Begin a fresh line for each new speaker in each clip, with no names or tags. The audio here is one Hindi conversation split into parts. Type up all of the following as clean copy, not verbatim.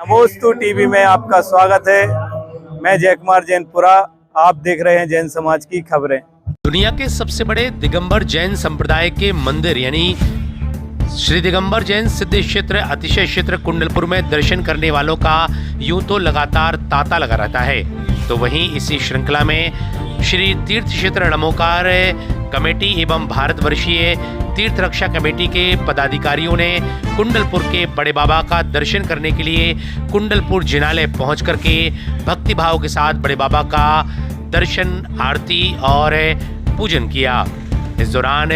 नमोस्तु टीवी में आपका स्वागत है। मैं जयकुमार जैनपुरा, आप देख रहे हैं जैन समाज की खबरें।
दुनिया के सबसे बड़े दिगंबर जैन संप्रदाय के मंदिर यानी श्री दिगंबर जैन सिद्ध क्षेत्र अतिशय क्षेत्र कुंडलपुर में दर्शन करने वालों का यूं तो लगातार तांता लगा रहता है, तो वहीं इसी श्रृंखला में श्री तीर्थ क्षेत्र नमोकार कमेटी एवं भारतवर्षीय तीर्थ रक्षा कमेटी के पदाधिकारियों ने कुंडलपुर के बड़े बाबा का दर्शन करने के लिए कुंडलपुर जिनालय पहुंच करके भक्ति भाव के साथ बड़े बाबा का दर्शन, आरती और पूजन किया। इस दौरान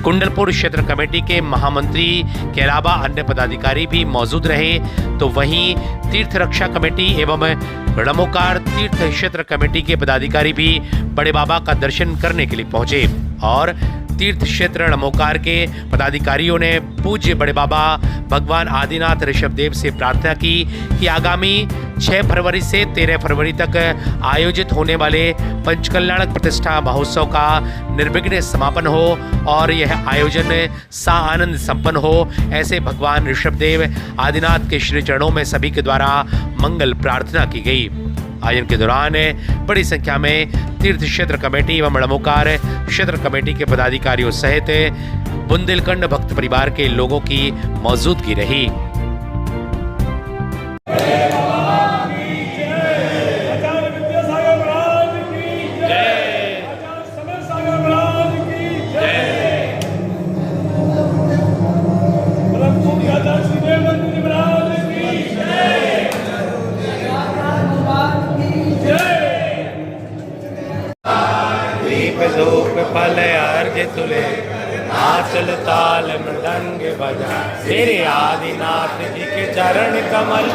कुंडलपुर क्षेत्र कमेटी के महामंत्री के अलावा अन्य पदाधिकारी भी मौजूद रहे, तो वहीं तीर्थ रक्षा कमेटी एवं नमोकार तीर्थ क्षेत्र कमेटी के पदाधिकारी भी बड़े बाबा का दर्शन करने के लिए पहुंचे और तीर्थ क्षेत्र नमोकार के पदाधिकारियों ने पूज्य बड़े बाबा भगवान आदिनाथ ऋषभदेव से प्रार्थना की कि आगामी 6 फरवरी से 13 फरवरी तक आयोजित होने वाले पंचकल्याणक प्रतिष्ठा महोत्सव का निर्विघ्न समापन हो और यह आयोजन साआनंद संपन्न हो। ऐसे भगवान ऋषभदेव आदिनाथ के श्री चरणों में सभी के द्वारा मंगल प्रार्थना की गई। आयोजन के दौरान बड़ी संख्या में तीर्थ क्षेत्र कमेटी एवं नमोकार क्षेत्र कमेटी के पदाधिकारियों सहित बुंदेलखंड भक्त परिवार के लोगों की मौजूदगी रही। फल अर्घ तुले आचल ताल मृदंग बजा, तेरे आदिनाथ जी के चरण कमल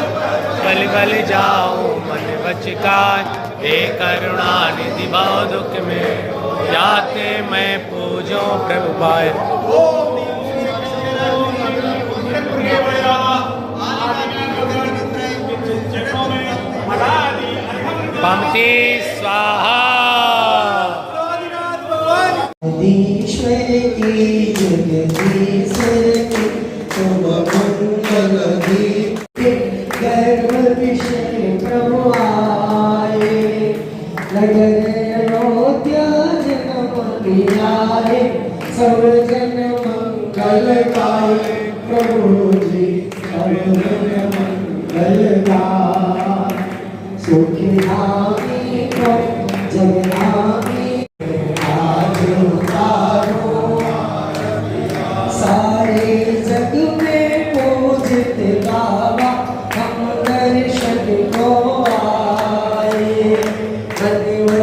बल बल जाऊं मन बचकाय। हे करुणा निधि भाव दुख में जाते मैं पूजो प्रभु पाए। पंक्ति स्वाहा।
ईश्वर की जगदीश्वर की तुम मंगल गीत गर्भ विषय प्रभु आए। नगर अयोध्या जन्म आए, सब जन मंगल गाए। प्रभु जी सब जन मंगल गाए। सुखी धामी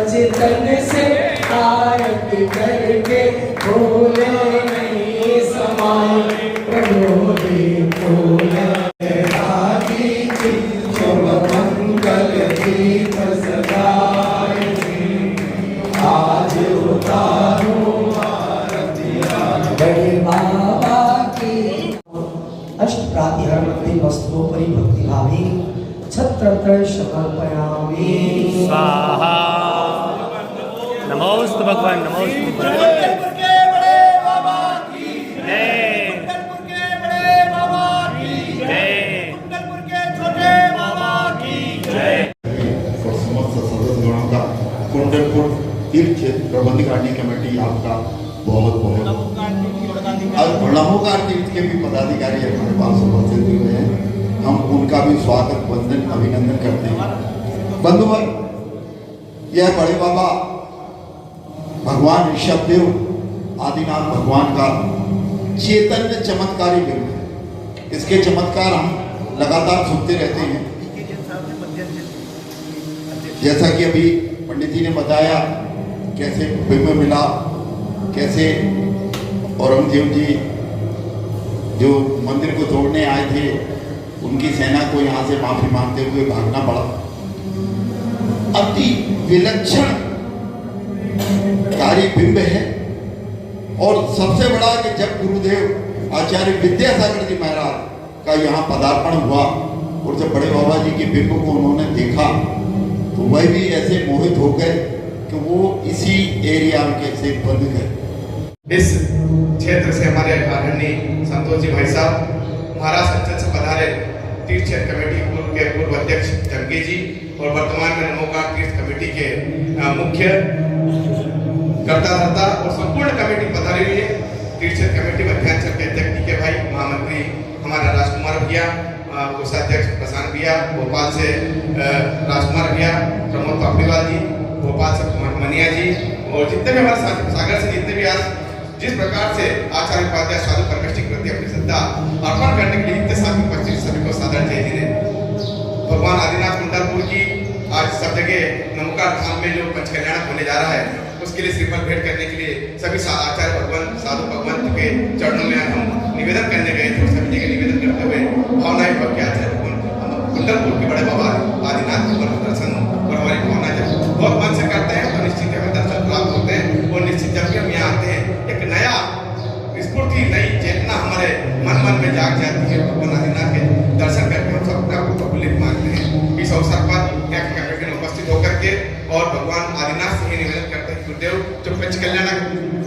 जगधामी से आरती करके भूले नहीं समाए। प्रभु जी भूले शुभ मंगल दीप सदाए। आज उतारो बड़े बाबा की अष्ट प्रातिहर मध्य वस्तुओपरि भक्ति भावी छत्र समर्पयामि।
स्वाहा। नमोस्तु भगवान, नमोस्तु
कुंडलपुर के बड़े बाबा की जय, कुंडलपुर के बड़े बाबा की जय, कुंडलपुर के छोटे बाबा की जय।
और समस्त सदस्यगणों का कुंडलपुर तीर्थ क्षेत्र प्रबंधकारिणी कमेटी आपका बहुत बहुत और नमोकार तीर्थ के भी पदाधिकारी हमारे पास उपस्थित हुए हैं, हम उनका भी स्वागत वंदन अभिनंदन करते हैं। बंधुवर, यह बड़े बाबा भगवान ऋषभदेव आदिनाथ भगवान का चैतन्य चमत्कारी बिंब है। इसके चमत्कार हम लगातार सुनते रहते हैं। जैसा कि अभी पंडित जी ने बताया कैसे बिंब मिला, कैसे औरंगजेब जी जो मंदिर को तोड़ने आए थे उनकी सेना को यहाँ से माफी मांगते हुए भागना पड़ा। अति विलक्षण कार्य बिंब है। और सबसे बड़ा कि जब गुरुदेव आचार्य विद्यासागर जी महाराज का यहाँ पदार्पण हुआ और जब बड़े बाबा जी के बिंब को उन्होंने देखा तो वह भी ऐसे मोहित हो गए कि वो इसी एरिया में से बंद गए।
इस क्षेत्र से हमारे आदरणीय संतोष जी भाई साहब महाराज संसद से पधारे तीर्थ क्षेत्र कमेटी के पूर्व अध्यक्ष जमगे जी और वर्तमान में नमोकार तीर्थ कमेटी के मुख्य कर्ता धर्ता और संपूर्ण कमेटी पधारी हुई है। तीर्थ क्षेत्र कमेटी मध्यांचल के अध्यक्ष के भाई, महामंत्री हमारा राजकुमार भैया, कोषाध्यक्ष प्रशांत भैया, भोपाल से राजकुमार भैया, प्रमोद पापड़ीवाल जी, भोपाल से मनिया जी और जितने भी हमारे सागर से जितने भी आज जिस प्रकार से आचार्य उपाध्याय साधु परमेष्ठी के प्रति अपनी श्रद्धा अर्पण करने के लिए इतने साथी उपस्थित सभी को सादर जय हिंद। भगवान आदिनाथ कुंडलपुर की आज सब जगह नमोकार धाम में जो पंच कल्याण होने जा रहा है उसके लिए श्रीफल भेंट करने के लिए सभी आचार्य भगवान साधु भगवंत के चरणों में हम निवेदन करने गए थे। सभी जगह निवेदन करते हुए भावनाएं भक्त आचार्य भगवान कुंडलपुर के बड़े बाबा आदिनाथ के दर्शन और हमारी भावना जब बहुत मन से करते हैं तो निश्चित हमें दर्शन प्राप्त होते हैं और निश्चित जब भी हम यहाँ आते हैं एक नया स्फूर्ति, नई चेतना हमारे मन में जाग जाती है। भगवान आदिनाथ के दर्शन करके हम सब अपने आप को प्रफुल्लित मानते हैं। इस अवसर पर यहाँ के कमेटी में उपस्थित होकर के और भगवान आदिनाथ से ही निवेदन करते हैं गुरुदेव जो पंच कल्याण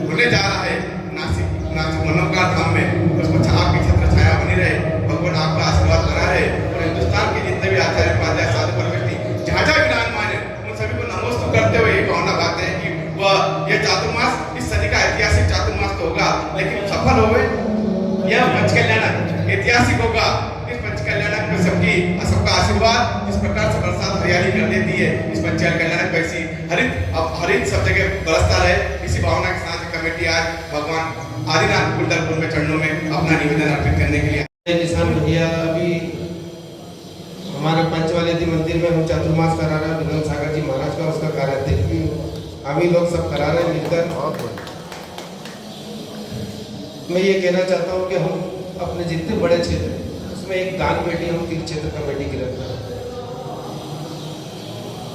होने जा रहा है नासिक मनोकार धाम में उसमें आपकी छत्र छाया बनी रहे, भगवान आपका आशीर्वाद बना रहे और हिंदुस्तान के जितने भी आचार्य उपाध्याय साधु परमेष्ठी जहाँ जहाँ विराजमान है उन सभी को नमोस्तु करते हुए ये भावना पाते हैं कि वह ये चातुर्मास इस सदी का ऐतिहासिक चातुर्मास तो होगा लेकिन सफल होवे यह पंच कल्याण ऐतिहासिक होगा। इस पंच कल्याण में सबका आशीर्वाद इस प्रकार से बरसात हरियाली कर देती है। इस पंच कल्याण वैसी हरित सब जगह बरसता रहे, इसी भावना के साथ कमेटी आज भगवान आदिनाथ कुंडलपुर में चरणों में अपना निवेदन अर्पित करने के लिए
किसान भैया अभी हमारे पंचवालेदी मंदिर में हम चातुर्मास करा रहे हैं। विनोद सागर जी महाराज का उसका कार्याध्यक्ष भी हम ही लोग सब करा रहे हैं मिलकर। मैं ये कहना चाहता हूँ कि हम अपने जितने बड़े क्षेत्र उसमें एक दान पेटी हम तीर्थ क्षेत्र कमेटी की रखना है।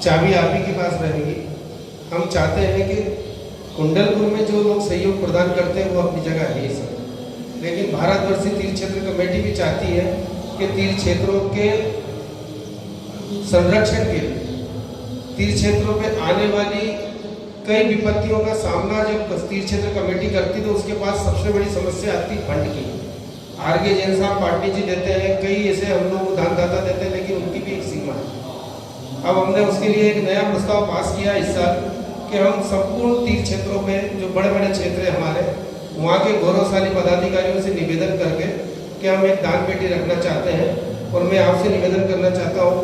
चाबी आप ही के पास रहेगी। हम चाहते हैं कि कुंडलपुर में जो लोग सहयोग प्रदान करते हैं वो अपनी जगह है ही सब, लेकिन भारतवर्षीय तीर्थ क्षेत्र कमेटी भी चाहती है कि तीर्थ क्षेत्रों के संरक्षण के लिए तीर्थ क्षेत्रों में आने वाली कई विपत्तियों का सामना जब तीर्थ क्षेत्र कमेटी करती तो उसके पास सबसे बड़ी समस्या आती फंड की। आरके जैन साहब पार्टी जी देते हैं, कई ऐसे हम लोग दानदाता देते हैं, लेकिन उनकी भी एक सीमा है। अब हमने उसके लिए एक नया प्रस्ताव पास किया इस साल कि हम संपूर्ण तीर्थ क्षेत्रों में जो बड़े बड़े क्षेत्र हैं हमारे वहाँ के गौरवशाली पदाधिकारियों से निवेदन करके कि हम एक दान पेटी रखना चाहते हैं। और मैं आपसे निवेदन करना चाहता हूँ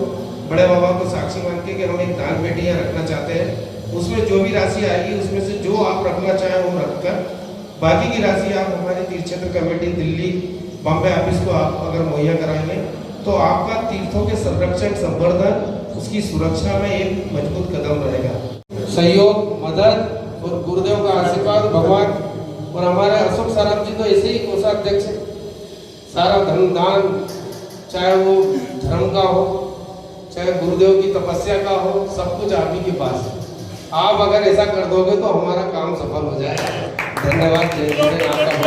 बड़े बाबा को साक्षी मान के कि हम एक दान पेटी यहाँ रखना चाहते हैं। उसमें जो भी राशि आएगी उसमें से जो आप रखना चाहें वो रखकर बाकी की राशि आप हमारी तीर्थ क्षेत्र कमेटी दिल्ली बॉम्बे ऑफिस को आप अगर मुहैया कराएंगे तो आपका तीर्थों के संरक्षण संवर्धन उसकी सुरक्षा में एक मजबूत कदम रहेगा। सहयोग, मदद और गुरुदेव का आशीर्वाद भगवान और हमारे अशोक साराम जी तो ऐसे ही कोषाध्यक्ष है। सारा धन दान चाहे वो धर्म का हो चाहे गुरुदेव की तपस्या का हो सब कुछ आप ही के पास है। आप अगर ऐसा कर दोगे तो हमारा काम सफल हो जाएगा। धन्यवाद। जय हिंद। आपका